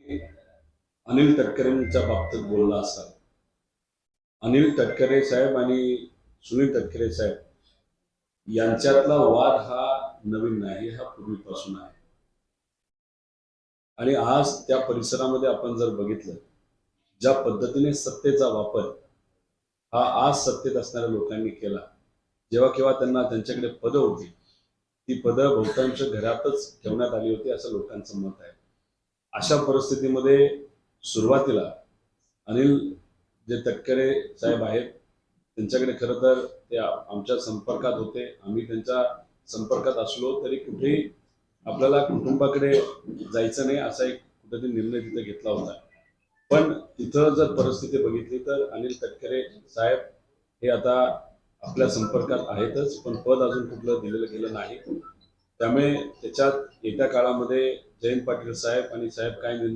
अनिल तटकरेंच्या बाबतीत बोलला असाल. अनिल तटकरे साहेब आणि सुनील तटकरे साहेब यांच्यातला वाद हा नवीन नाही, हा पूर्वीपासून आहे. आणि आज त्या परिसरामध्ये आपण जर बघितलं, ज्या पद्धतीने सत्तेचा वापर हा आज सत्तेत असणाऱ्या लोकांनी केला, जेव्हा केव्हा त्यांना त्यांच्याकडे पदं होती, ती पदं बहुतांश घरातच ठेवण्यात आली होती असं लोकांचं मत आहे. अशा परिस्थितीमध्ये सुरुवातीला अनिल जे तटकरे साहेब आहेत, त्यांच्याकडे खरं तर ते आमच्या संपर्कात होते. आम्ही त्यांच्या संपर्कात असलो तरी कुठेही आपल्याला कुटुंबाकडे जायचं नाही असा एक कुठेतरी निर्णय तिथे घेतला होता. पण तिथं जर परिस्थिती बघितली तर अनिल तटकरे साहेब हे आता आपल्या संपर्कात आहेतच, पण पद अजून कुठलं दिलेलं गेलं नाही. त्यामुळे त्याच्यात येत्या काळामध्ये जयंत पाटील साहेब आणि साहेब काय निर्णय